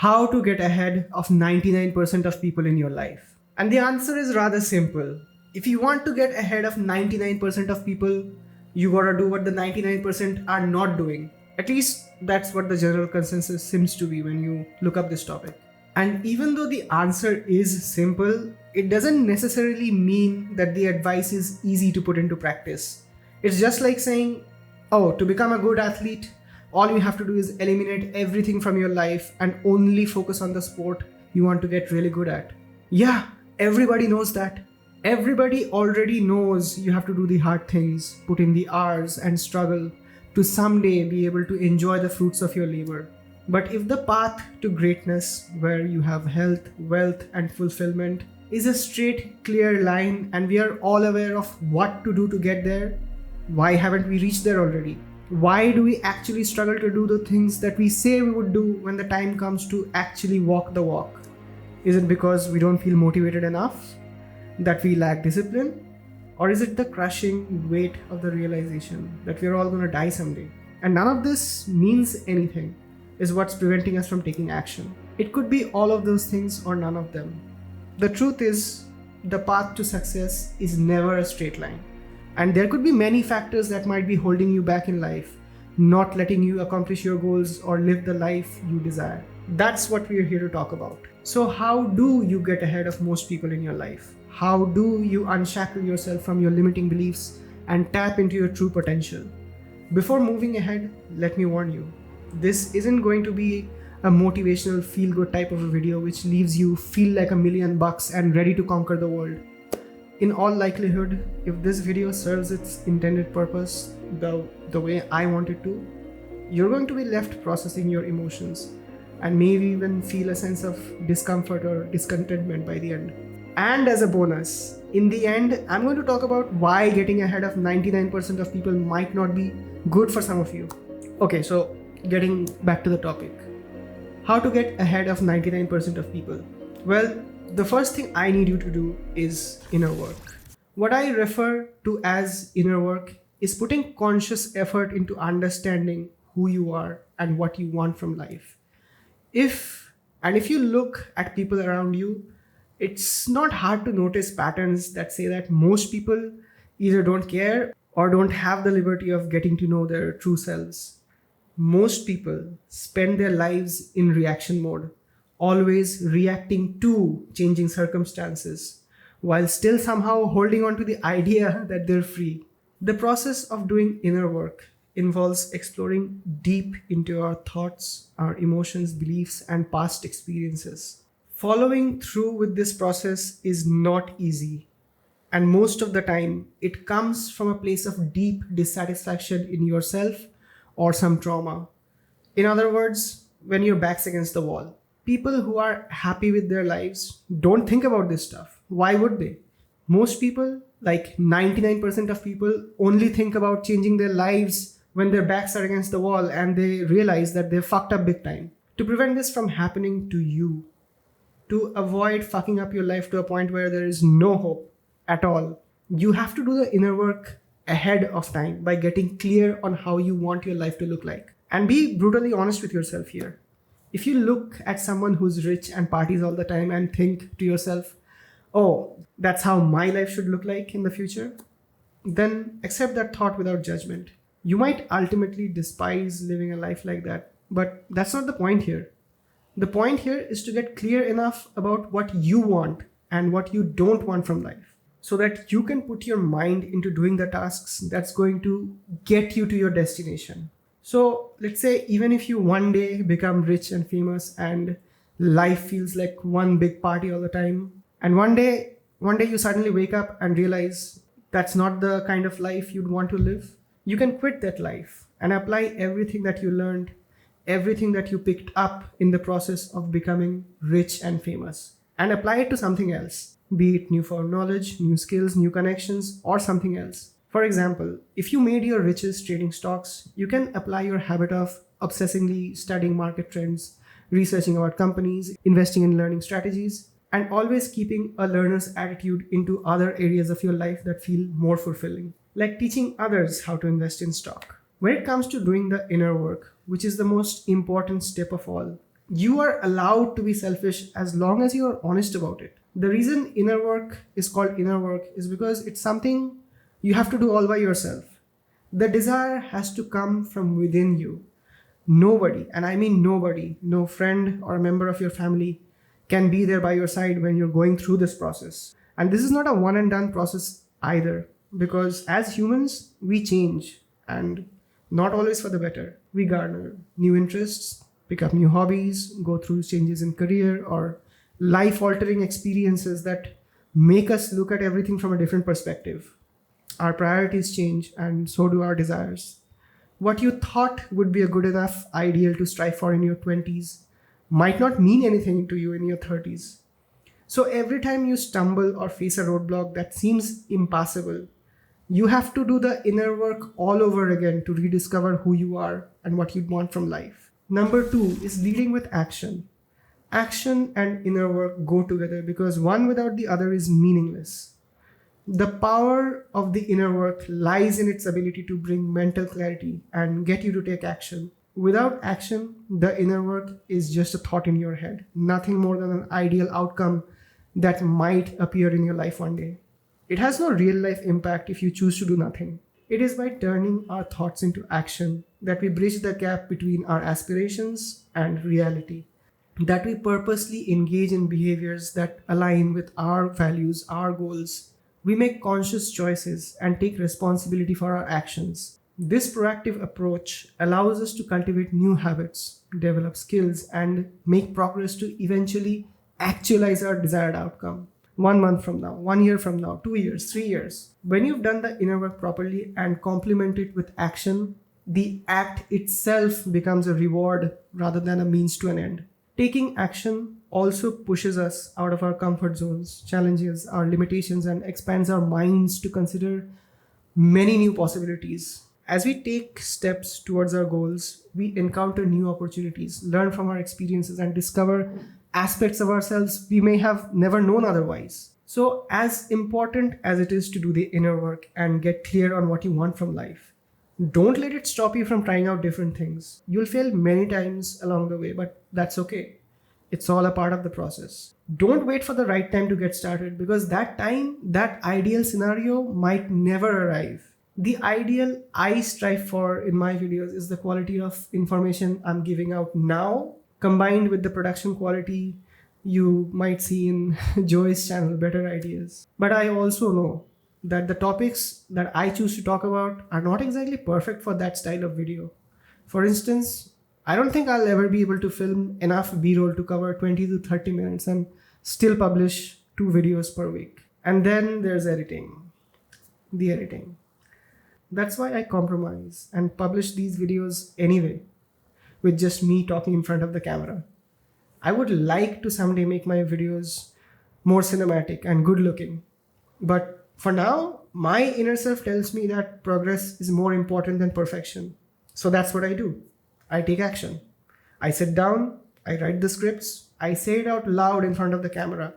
How to get ahead of 99% of people in your life. And the answer is rather simple. If you want to get ahead of 99% of people, you gotta do what the 99% are not doing. At least that's what the general consensus seems to be when you look up this topic. And even though the answer is simple, it doesn't necessarily mean that the advice is easy to put into practice. It's just like saying, oh, to become a good athlete, all you have to do is eliminate everything from your life and only focus on the sport you want to get really good at. Yeah, everybody knows that. Everybody already knows you have to do the hard things, put in the hours and struggle to someday be able to enjoy the fruits of your labor. But if the path to greatness, where you have health, wealth, and fulfillment, is a straight, clear line and we are all aware of what to do to get there, why haven't we reached there already? Why do we actually struggle to do the things that we say we would do when the time comes to actually walk the walk? Is it because we don't feel motivated enough? That we lack discipline? Or is it the crushing weight of the realization that we're all going to die someday? And none of this means anything, is what's preventing us from taking action. It could be all of those things or none of them. The truth is, the path to success is never a straight line. And there could be many factors that might be holding you back in life, not letting you accomplish your goals or live the life you desire. That's what we're here to talk about. So how do you get ahead of most people in your life? How do you unshackle yourself from your limiting beliefs and tap into your true potential? Before moving ahead, let me warn you, this isn't going to be a motivational feel-good type of a video which leaves you feel like $1,000,000 and ready to conquer the world. In all likelihood, if this video serves its intended purpose the way I want it to, you're going to be left processing your emotions and maybe even feel a sense of discomfort or discontentment by the end. And as a bonus, in the end, I'm going to talk about why getting ahead of 99% of people might not be good for some of you. Okay, so getting back to the topic. How to get ahead of 99% of people? Well, the first thing I need you to do is inner work. What I refer to as inner work is putting conscious effort into understanding who you are and what you want from life. If you look at people around you, it's not hard to notice patterns that say that most people either don't care or don't have the liberty of getting to know their true selves. Most people spend their lives in reaction mode, always reacting to changing circumstances, while still somehow holding on to the idea that they're free. The process of doing inner work involves exploring deep into our thoughts, our emotions, beliefs, and past experiences. Following through with this process is not easy, and most of the time it comes from a place of deep dissatisfaction in yourself or some trauma. In other words, when your back's against the wall. People who are happy with their lives don't think about this stuff. Why would they? Most people, like 99% of people, only think about changing their lives when their backs are against the wall and they realize that they're fucked up big time. To prevent this from happening to you, to avoid fucking up your life to a point where there is no hope at all, you have to do the inner work ahead of time by getting clear on how you want your life to look like. And be brutally honest with yourself here. If you look at someone who's rich and parties all the time and think to yourself, oh, that's how my life should look like in the future, then accept that thought without judgment. You might ultimately despise living a life like that, but that's not the point here. The point here is to get clear enough about what you want and what you don't want from life, so that you can put your mind into doing the tasks that's going to get you to your destination. So let's say even if you one day become rich and famous and life feels like one big party all the time, and one day you suddenly wake up and realize that's not the kind of life you'd want to live, you can quit that life and apply everything that you learned, everything that you picked up in the process of becoming rich and famous, and apply it to something else, be it newfound knowledge, new skills, new connections, or something else. For example, if you made your riches trading stocks, you can apply your habit of obsessively studying market trends, researching about companies, investing in learning strategies, and always keeping a learner's attitude into other areas of your life that feel more fulfilling, like teaching others how to invest in stock. When it comes to doing the inner work, which is the most important step of all, You are allowed to be selfish as long as you are honest about it. The reason inner work is called inner work is because it's something you have to do all by yourself. The desire has to come from within you. Nobody, and I mean nobody, no friend or a member of your family can be there by your side when you're going through this process. And this is not a one and done process either, because as humans, we change, and not always for the better. We garner new interests, pick up new hobbies, go through changes in career or life altering experiences that make us look at everything from a different perspective. Our priorities change, and so do our desires. What you thought would be a good enough ideal to strive for in your 20s might not mean anything to you in your 30s. So every time you stumble or face a roadblock that seems impassable, you have to do the inner work all over again to rediscover who you are and what you want from life. Number two is leading with action. Action and inner work go together because one without the other is meaningless. The power of the inner work lies in its ability to bring mental clarity and get you to take action. Without action, the inner work is just a thought in your head, nothing more than an ideal outcome that might appear in your life one day. It has no real life impact if you choose to do nothing. It is by turning our thoughts into action that we bridge the gap between our aspirations and reality, that we purposely engage in behaviors that align with our values, our goals. We make conscious choices and take responsibility for our actions. This proactive approach allows us to cultivate new habits, develop skills, and make progress to eventually actualize our desired outcome. 1 month from now, 1 year from now, 2 years, 3 years. When you've done the inner work properly and complement it with action, the act itself becomes a reward rather than a means to an end. Taking action also pushes us out of our comfort zones, challenges our limitations, and expands our minds to consider many new possibilities. As we take steps towards our goals, we encounter new opportunities, learn from our experiences, and discover aspects of ourselves we may have never known otherwise. So, as important as it is to do the inner work and get clear on what you want from life, don't let it stop you from trying out different things. You'll fail many times along the way, but that's okay. It's all a part of the process. Don't wait for the right time to get started because that time, that ideal scenario might never arrive. The ideal I strive for in my videos is the quality of information I'm giving out now, combined with the production quality you might see in Joy's channel, Better Ideas. But I also know that the topics that I choose to talk about are not exactly perfect for that style of video. For instance, I don't think I'll ever be able to film enough B-roll to cover 20 to 30 minutes and still publish 2 videos per week. And then there's editing. The editing. That's why I compromise and publish these videos anyway, with just me talking in front of the camera. I would like to someday make my videos more cinematic and good looking. But for now, my inner self tells me that progress is more important than perfection. So that's what I do. I take action. I sit down, I write the scripts, I say it out loud in front of the camera,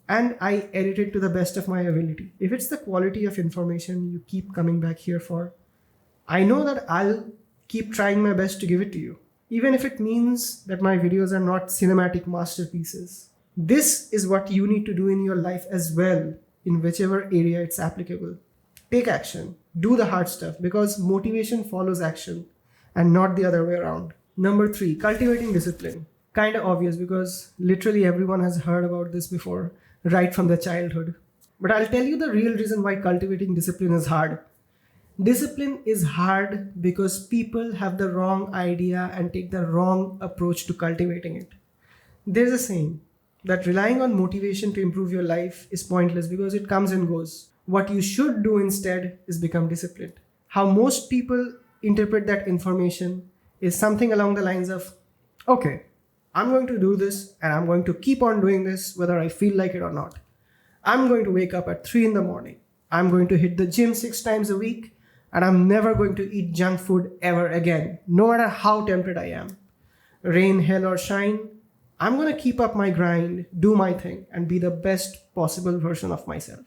and I edit it to the best of my ability. If it's the quality of information you keep coming back here for, I know that I'll keep trying my best to give it to you, even if it means that my videos are not cinematic masterpieces. This is what you need to do in your life as well, in whichever area it's applicable. Take action. Do the hard stuff because motivation follows action and not the other way around. Number 3, cultivating discipline. Kind of obvious because literally everyone has heard about this before, right from their childhood. But I'll tell you the real reason why cultivating discipline is hard. Discipline is hard because people have the wrong idea and take the wrong approach to cultivating it. There's a saying that relying on motivation to improve your life is pointless because it comes and goes. What you should do instead is become disciplined. How most people interpret that information is something along the lines of, okay, I'm going to do this and I'm going to keep on doing this whether I feel like it or not. I'm going to wake up at 3 in the morning. I'm going to hit the gym 6 times a week and I'm never going to eat junk food ever again, no matter how tempted I am. Rain, hail or shine, I'm going to keep up my grind, do my thing and be the best possible version of myself.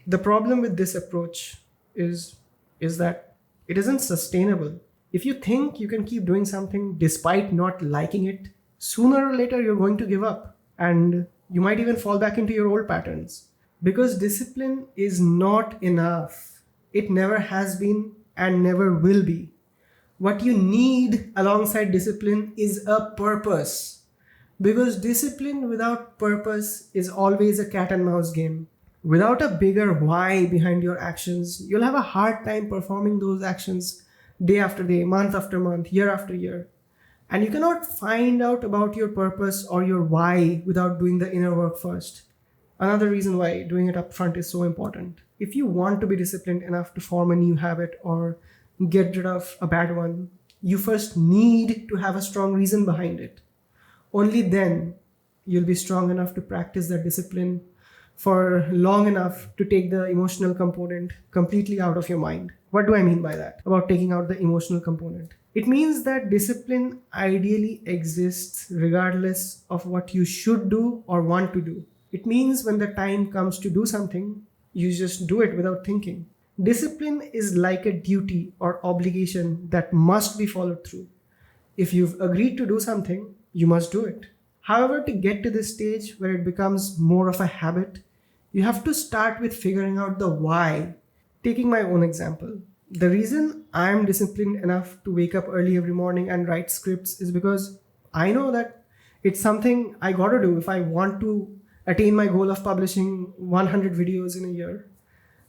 The problem with this approach is that it isn't sustainable. If you think you can keep doing something despite not liking it, sooner or later you're going to give up and you might even fall back into your old patterns. Because discipline is not enough. It never has been and never will be. What you need alongside discipline is a purpose. Because discipline without purpose is always a cat and mouse game. Without a bigger why behind your actions, you'll have a hard time performing those actions day after day, month after month, year after year. And you cannot find out about your purpose or your why without doing the inner work first. Another reason why doing it upfront is so important. If you want to be disciplined enough to form a new habit or get rid of a bad one, you first need to have a strong reason behind it. Only then you'll be strong enough to practice that discipline for long enough to take the emotional component completely out of your mind. What do I mean by that? About taking out the emotional component. It means that discipline ideally exists regardless of what you should do or want to do. It means when the time comes to do something, you just do it without thinking. Discipline is like a duty or obligation that must be followed through. If you've agreed to do something, you must do it. However, to get to this stage where it becomes more of a habit, you have to start with figuring out the why. Taking my own example, the reason I'm disciplined enough to wake up early every morning and write scripts is because I know that it's something I gotta do if I want to attain my goal of publishing 100 videos in a year.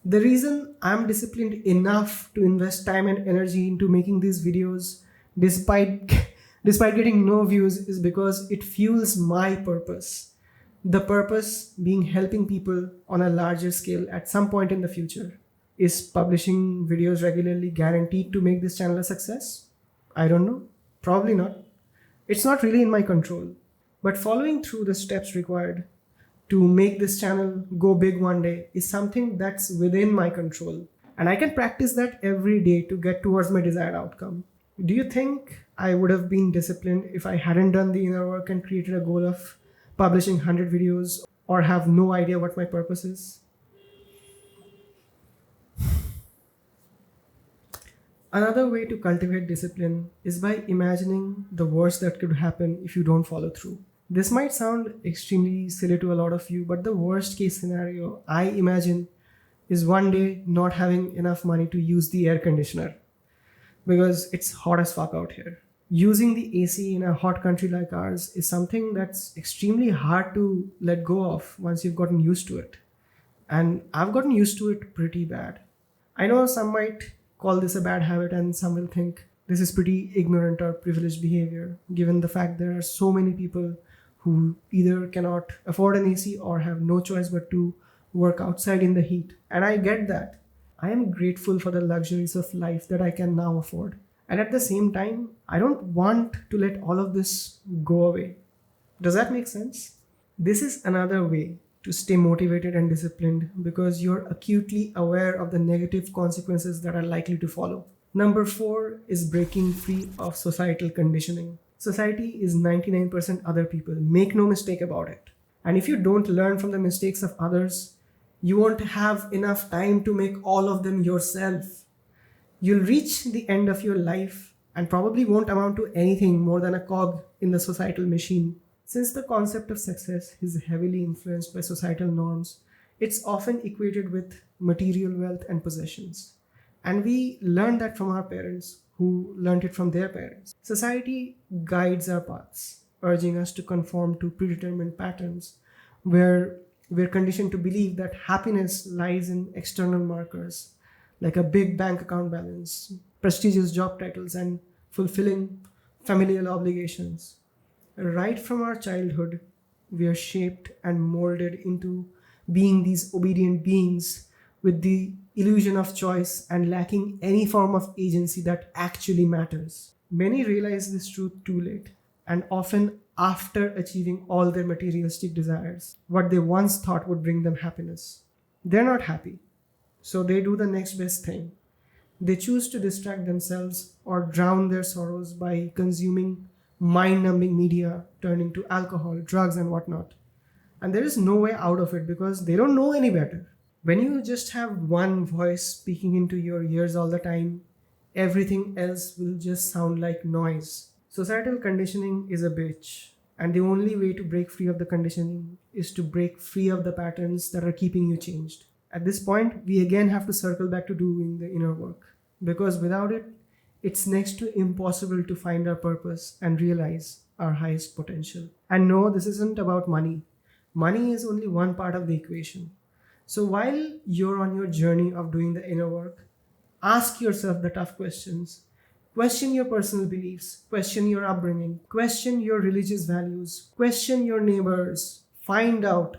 The reason I'm disciplined enough to invest time and energy into making these videos despite despite getting no views is because it fuels my purpose. The purpose being helping people on a larger scale at some point in the future. Is publishing videos regularly guaranteed to make this channel a success? I don't know. Probably not. It's not really in my control. But following through the steps required to make this channel go big one day is something that's within my control. And I can practice that every day to get towards my desired outcome. Do you think I would have been disciplined if I hadn't done the inner work and created a goal of publishing 100 videos or have no idea what my purpose is? Another way to cultivate discipline is by imagining the worst that could happen if you don't follow through. This might sound extremely silly to a lot of you, but the worst case scenario I imagine is one day not having enough money to use the air conditioner because it's hot as fuck out here. Using the AC in a hot country like ours is something that's extremely hard to let go of once you've gotten used to it. And I've gotten used to it pretty bad. I know some might call this a bad habit and some will think this is pretty ignorant or privileged behavior, given the fact there are so many people who either cannot afford an AC or have no choice but to work outside in the heat. And I get that. I am grateful for the luxuries of life that I can now afford. And at the same time, I don't want to let all of this go away. Does that make sense? This is another way to stay motivated and disciplined because you're acutely aware of the negative consequences that are likely to follow. Number 4 is breaking free of societal conditioning. Society is 99% other people. Make no mistake about it. And if you don't learn from the mistakes of others, you won't have enough time to make all of them yourself. You'll reach the end of your life and probably won't amount to anything more than a cog in the societal machine. Since the concept of success is heavily influenced by societal norms, it's often equated with material wealth and possessions. And we learn that from our parents, who learned it from their parents. Society guides our paths, urging us to conform to predetermined patterns, where we're conditioned to believe that happiness lies in external markers, like a big bank account balance, prestigious job titles, and fulfilling familial obligations. Right from our childhood, we are shaped and molded into being these obedient beings with the illusion of choice and lacking any form of agency that actually matters. Many realize this truth too late, and often after achieving all their materialistic desires, what they once thought would bring them happiness. They're not happy, so they do the next best thing. They choose to distract themselves or drown their sorrows by consuming mind-numbing media, turning to alcohol, drugs, and whatnot. And there is no way out of it because they don't know any better. When you just have one voice speaking into your ears all the time, everything else will just sound like noise. Societal conditioning is a bitch, and the only way to break free of the conditioning is to break free of the patterns that are keeping you changed. At this point, we again have to circle back to doing the inner work, because without it, it's next to impossible to find our purpose and realize our highest potential. And no, this isn't about money. Money is only one part of the equation. So while you're on your journey of doing the inner work, ask yourself the tough questions. Question your personal beliefs, question your upbringing, question your religious values, question your neighbors. Find out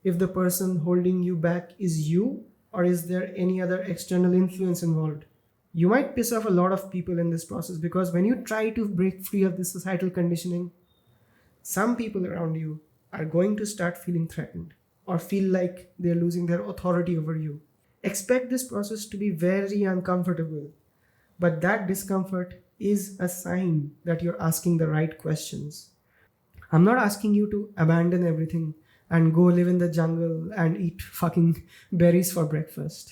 if the person holding you back is you, or is there any other external influence involved. You might piss off a lot of people in this process, because when you try to break free of this societal conditioning, some people around you are going to start feeling threatened or feel like they're losing their authority over you. Expect this process to be very uncomfortable, but that discomfort is a sign that you're asking the right questions. I'm not asking you to abandon everything and go live in the jungle and eat fucking berries for breakfast.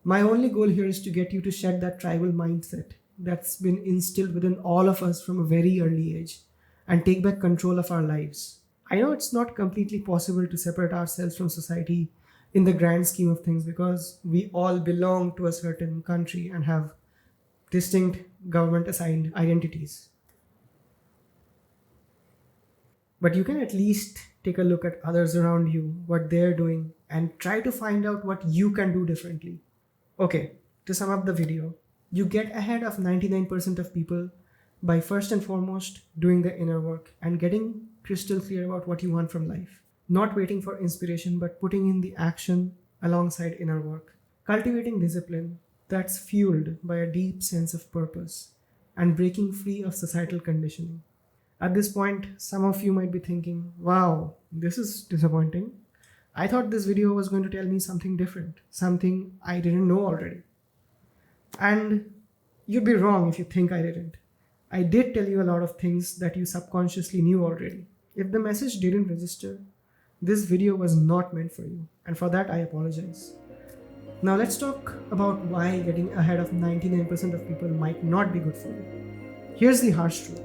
My only goal here is to get you to shed that tribal mindset that's been instilled within all of us from a very early age and take back control of our lives. I know it's not completely possible to separate ourselves from society in the grand scheme of things, because we all belong to a certain country and have distinct government assigned identities. But you can at least take a look at others around you, what they're doing, and try to find out what you can do differently. Okay, to sum up the video, you get ahead of 99% of people by first and foremost doing the inner work and getting crystal clear about what you want from life. Not waiting for inspiration, but putting in the action alongside inner work. Cultivating discipline that's fueled by a deep sense of purpose and breaking free of societal conditioning. At this point, some of you might be thinking, wow, this is disappointing. I thought this video was going to tell me something different, something I didn't know already. And you'd be wrong if you think I didn't. I did tell you a lot of things that you subconsciously knew already. If the message didn't register, this video was not meant for you. And for that, I apologize. Now let's talk about why getting ahead of 99% of people might not be good for you. Here's the harsh truth.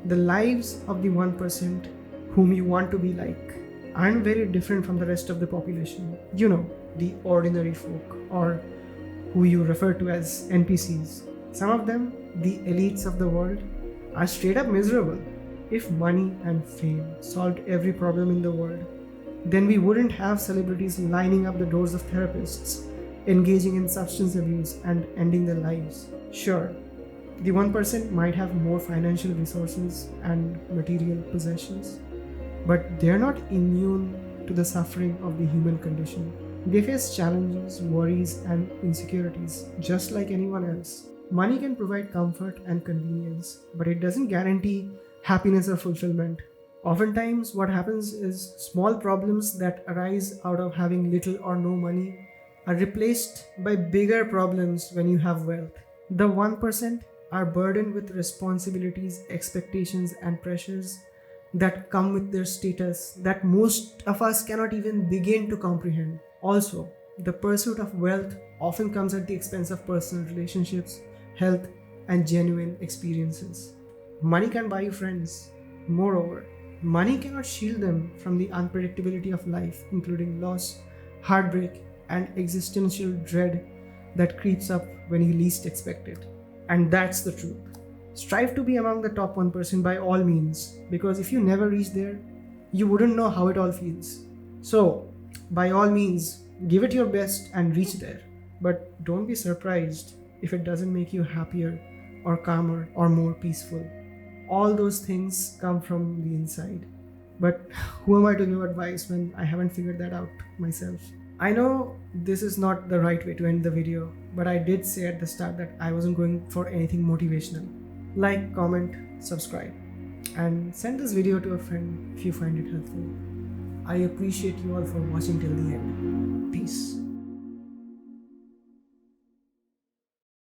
The lives of the 1% whom you want to be like aren't very different from the rest of the population. You know, the ordinary folk, or who you refer to as NPCs. Some of them, the elites of the world, are straight up miserable. If money and fame solved every problem in the world, then we wouldn't have celebrities lining up the doors of therapists, engaging in substance abuse and ending their lives. Sure, the 1% might have more financial resources and material possessions, but they're not immune to the suffering of the human condition. They face challenges, worries, and insecurities just like anyone else. Money can provide comfort and convenience, but it doesn't guarantee happiness or fulfillment. Oftentimes, what happens is small problems that arise out of having little or no money are replaced by bigger problems when you have wealth. The 1% are burdened with responsibilities, expectations, and pressures that come with their status that most of us cannot even begin to comprehend. Also, the pursuit of wealth often comes at the expense of personal relationships, health, and genuine experiences. Money can buy you friends. Moreover, money cannot shield them from the unpredictability of life, including loss, heartbreak, and existential dread that creeps up when you least expect it. And that's the truth. Strive to be among the top 1% by all means, because if you never reach there, you wouldn't know how it all feels. So, by all means, give it your best and reach there. But don't be surprised if it doesn't make you happier or calmer or more peaceful. All those things come from the inside. But who am I to give advice when I haven't figured that out myself? I know this is not the right way to end the video, but I did say at the start that I wasn't going for anything motivational. Like, comment, subscribe, and send this video to a friend if you find it helpful. I appreciate you all for watching till the end. Peace.